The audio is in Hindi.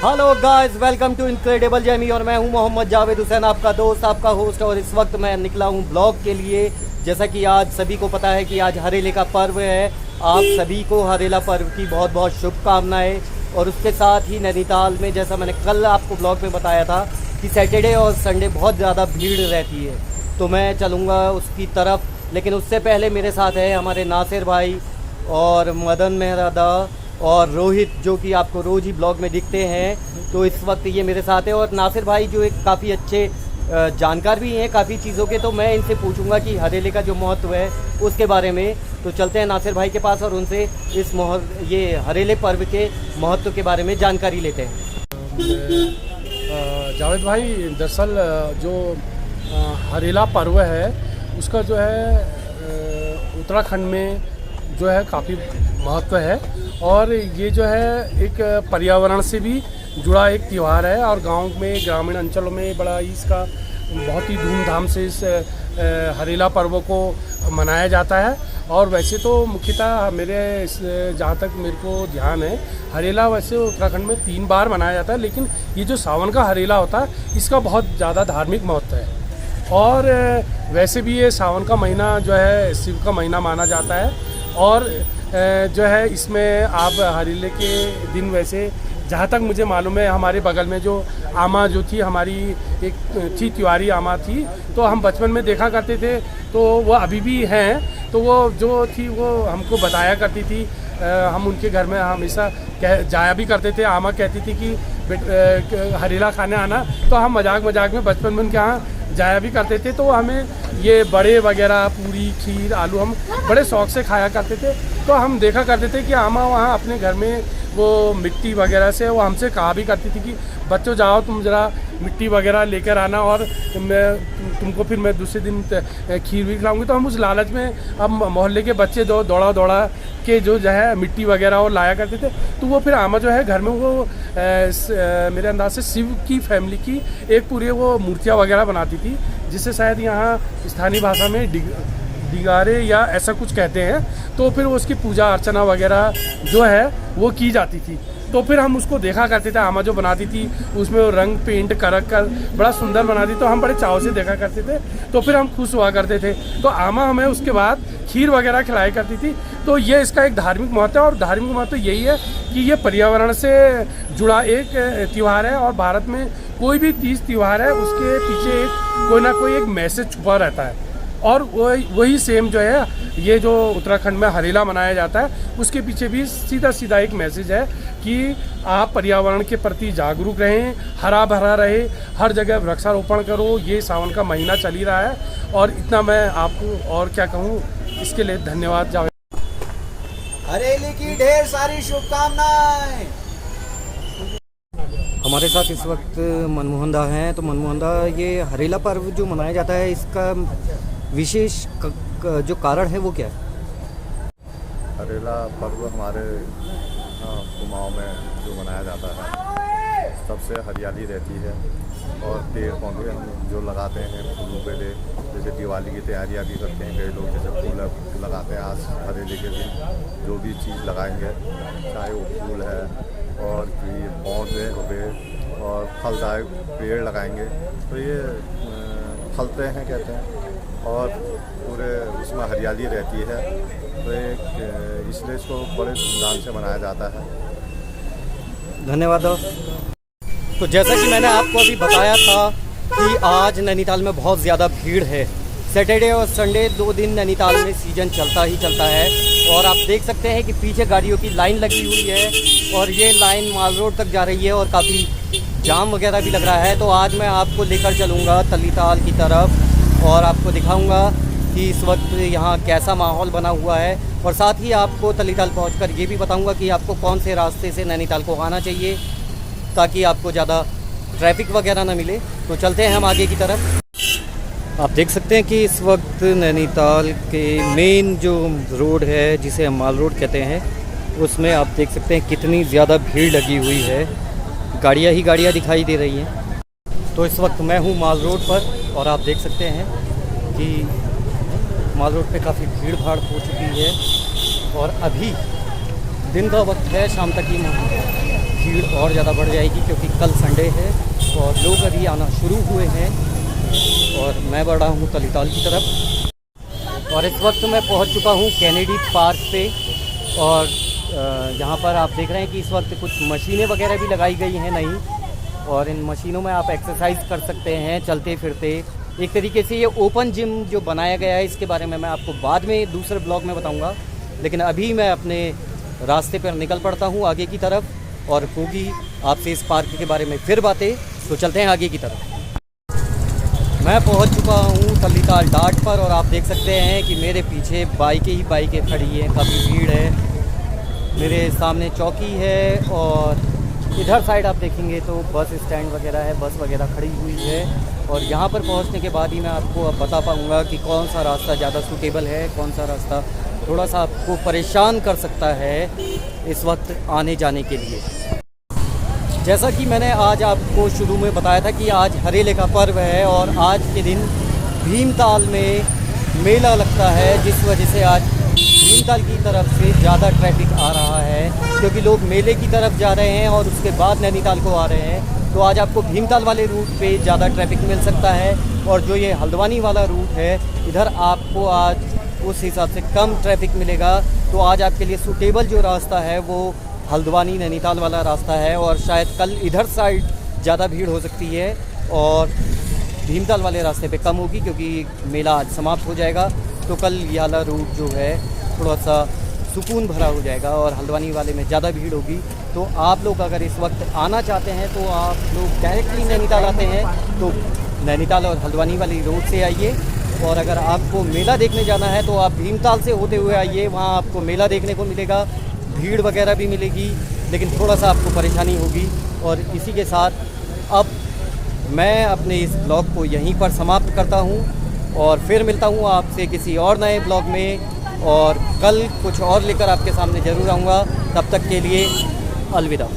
Hello guys, welcome to incredible journey और मैं हूं मोहम्मद जावेद हुसैन, आपका दोस्त, आपका होस्ट। और इस वक्त मैं निकला हूं ब्लॉग के लिए। जैसा कि आज सभी को पता है कि आज हरेले का पर्व है। आप सभी को हरेला पर्व की बहुत बहुत शुभकामनाएं। और उसके साथ ही नैनीताल में, जैसा मैंने कल आपको ब्लॉग में बताया था कि सैटरडे और संडे बहुत ज़्यादा भीड़ रहती है, तो मैं चलूँगा उसकी तरफ। लेकिन उससे पहले मेरे साथ है हमारे नासिर भाई और मदन मेहरादा और रोहित, जो कि आपको रोज़ ही ब्लॉग में दिखते हैं। तो इस वक्त ये मेरे साथ है। और नासिर भाई जो एक काफ़ी अच्छे जानकार भी हैं काफ़ी चीज़ों के, तो मैं इनसे पूछूंगा कि हरेले का जो महत्व है उसके बारे में। तो चलते हैं नासिर भाई के पास और उनसे ये हरेले पर्व के महत्व के बारे में जानकारी लेते हैं। जावेद भाई, दरअसल जो हरेला पर्व है उसका जो है उत्तराखंड में जो है काफ़ी महत्व है। और ये जो है एक पर्यावरण से भी जुड़ा एक त्यौहार है और गांव में, ग्रामीण अंचलों में बड़ा ही इसका बहुत ही धूमधाम से इस हरेला पर्व को मनाया जाता है। और वैसे तो मुख्यतः जहाँ तक मेरे को ध्यान है, हरेला वैसे उत्तराखंड में 3 बार मनाया जाता है, लेकिन ये जो सावन का हरेला होता है इसका बहुत ज़्यादा धार्मिक महत्व है। और वैसे भी ये सावन का महीना जो है शिव का महीना माना जाता है। और जो है इसमें आप हरेले के दिन, वैसे जहाँ तक मुझे मालूम है, हमारे बगल में जो आमा जो थी, हमारी एक थी तिवारी आमा थी, तो हम बचपन में देखा करते थे, तो वो अभी भी हैं। तो वो जो थी वो हमको बताया करती थी, हम उनके घर में हमेशा जाया भी करते थे। आमा कहती थी कि हरेला खाने आना, तो हम मजाक में बचपन में उनके यहाँ जाया भी करते थे। तो हमें ये बड़े वगैरह, पूरी, खीर, आलू हम बड़े शौक़ से खाया करते थे। तो हम देखा करते थे कि आमा वहाँ अपने घर में वो मिट्टी वगैरह से वो हमसे कहा भी करती थी कि बच्चों जाओ तुम ज़रा मिट्टी वगैरह लेकर आना और तुमको फिर मैं दूसरे दिन खीर भी खिलाऊंगी। तो हम उस लालच में अब मोहल्ले के बच्चे दौड़ा के जो है मिट्टी वगैरह और लाया करते थे। तो वो फिर आमा जो है घर में वो मेरे अंदाज से शिव की फैमिली की एक पूरी वो मूर्तियाँ वगैरह बनाती थी, जिसे शायद यहाँ स्थानीय भाषा में दिगारे या ऐसा कुछ कहते हैं। तो फिर उसकी पूजा अर्चना वगैरह जो है वो की जाती थी। तो फिर हम उसको देखा करते थे, आमा जो बनाती थी उसमें वो रंग पेंट कर बड़ा सुंदर बनाती, तो हम बड़े चाव से देखा करते थे। तो फिर हम खुश हुआ करते थे। तो आमा हमें उसके बाद खीर वगैरह खिलाया करती थी। तो ये इसका एक धार्मिक महत्व है। और धार्मिक महत्व यही है कि ये पर्यावरण से जुड़ा एक त्यौहार है। और भारत में कोई भी तीज त्यौहार है उसके पीछे कोई ना कोई एक मैसेज छुपा रहता है। और वही सेम जो है ये जो उत्तराखंड में हरेला मनाया जाता है, उसके पीछे भी सीधा एक मैसेज है कि आप पर्यावरण के प्रति जागरूक रहें, हरा भरा रहे, हर जगह वृक्षारोपण करो। ये सावन का महीना चल ही रहा है। और इतना मैं आपको और क्या कहूँ, इसके लिए धन्यवाद जावेद। हरेली की ढेर सारी शुभकामनाएं। हमारे साथ इस वक्त मनमोहन दा हैं। तो मनमोहन दा, ये हरेला पर्व जो मनाया जाता है, इसका विशेष जो कारण है वो क्या है? हरेला पर्व हमारे कुमाऊं में जो मनाया जाता है, सबसे हरियाली रहती है। और पेड़ पौधे हम जो लगाते हैं फूलों पे ले, जैसे दिवाली की तैयारियां भी करते हैं कई लोग, जैसे फूल लगाते हैं। आज हरेले के दिन जो भी चीज़ लगाएंगे, चाहे वो फूल है और ये पौधे हो गए और फलदायक पेड़ लगाएंगे, तो ये फलते हैं कहते हैं। और पूरे उसमें हरियाली रहती है, तो एक इसलिए इसको बड़े धूमधाम से मनाया जाता है। धन्यवाद। तो जैसा कि मैंने आपको अभी बताया था कि आज नैनीताल में बहुत ज़्यादा भीड़ है। सैटरडे और संडे 2 दिन नैनीताल में सीज़न चलता ही चलता है। और आप देख सकते हैं कि पीछे गाड़ियों की लाइन लगी हुई है और ये लाइन माल रोड तक जा रही है और काफ़ी जाम वगैरह भी लग रहा है। तो आज मैं आपको लेकर चलूँगा तलीताल की तरफ और आपको दिखाऊंगा कि इस वक्त यहाँ कैसा माहौल बना हुआ है। और साथ ही आपको तलीताल पहुंचकर ये भी बताऊंगा कि आपको कौन से रास्ते से नैनीताल को आना चाहिए, ताकि आपको ज़्यादा ट्रैफिक वगैरह ना मिले। तो चलते हैं हम आगे की तरफ। आप देख सकते हैं कि इस वक्त नैनीताल के मेन जो रोड है, जिसे हम माल रोड कहते हैं, उसमें आप देख सकते हैं कितनी ज़्यादा भीड़ लगी हुई है। गाड़ियाँ ही गाड़ियाँ दिखाई दे रही हैं। तो इस वक्त मैं हूँ माल रोड पर और आप देख सकते हैं कि माल रोड पे काफ़ी भीड़ भाड़ हो चुकी है। और अभी दिन का वक्त है, शाम तक ही भीड़ और ज़्यादा बढ़ जाएगी क्योंकि कल संडे है और लोग अभी आना शुरू हुए हैं और मैं बढ़ रहा हूँ तलीताल की तरफ। और इस वक्त मैं पहुँच चुका हूँ कैनेडी पार्क पे और यहाँ पर आप देख रहे हैं कि इस वक्त कुछ मशीनें वगैरह भी लगाई गई हैं नई, और इन मशीनों में आप एक्सरसाइज कर सकते हैं चलते फिरते। एक तरीके से ये ओपन जिम जो बनाया गया है इसके बारे में मैं आपको बाद में दूसरे ब्लॉग में बताऊंगा, लेकिन अभी मैं अपने रास्ते पर निकल पड़ता हूँ आगे की तरफ और होगी आपसे इस पार्क के बारे में फिर बातें। तो चलते हैं आगे की तरफ। मैं पहुँच चुका हूँ तलीताल डाट पर और आप देख सकते हैं कि मेरे पीछे बाइकें ही बाइकें खड़ी हैं, काफ़ी भीड़ है। मेरे सामने चौकी है और इधर साइड आप देखेंगे तो बस स्टैंड वगैरह है, बस वगैरह खड़ी हुई है। और यहाँ पर पहुँचने के बाद ही मैं आपको अब बता पाऊँगा कि कौन सा रास्ता ज़्यादा सूटेबल है, कौन सा रास्ता थोड़ा सा आपको परेशान कर सकता है इस वक्त आने जाने के लिए। जैसा कि मैंने आज आपको शुरू में बताया था कि आज हरेले का पर्व है और आज के दिन भीमताल में मेला लगता है, जिस वजह से आज भीमताल की तरफ से ज़्यादा ट्रैफिक आ रहा है क्योंकि लोग मेले की तरफ जा रहे हैं और उसके बाद नैनीताल को आ रहे हैं। तो आज आपको भीमताल वाले रूट पे ज़्यादा ट्रैफिक मिल सकता है और जो ये हल्द्वानी वाला रूट है इधर आपको आज उस हिसाब से कम ट्रैफिक मिलेगा। तो आज आपके लिए सूटेबल जो रास्ता है वो हल्द्वानी नैनीताल वाला रास्ता है और शायद कल इधर साइड ज़्यादा भीड़ हो सकती है और भीमताल वाले रास्ते पे कम होगी क्योंकि मेला आज समाप्त हो जाएगा। तो कल ये वाला रूट जो है थोड़ा सा सुकून भरा हो जाएगा और हल्द्वानी वाले में ज़्यादा भीड़ होगी। तो आप लोग अगर इस वक्त आना चाहते हैं तो आप लोग डायरेक्टली नैनीताल आते हैं तो नैनीताल और हल्द्वानी वाली रोड से आइए, और अगर आपको मेला देखने जाना है तो आप भीमताल से होते हुए आइए, वहाँ आपको मेला देखने को मिलेगा, भीड़ वगैरह भी मिलेगी, लेकिन थोड़ा सा आपको परेशानी होगी। और इसी के साथ अब मैं अपने इस ब्लॉग को यहीं पर समाप्त करता हूँ और फिर मिलता हूँ आपसे किसी और नए ब्लॉग में, और कल कुछ और लेकर आपके सामने ज़रूर आऊँगा। तब तक के लिए अलविदा।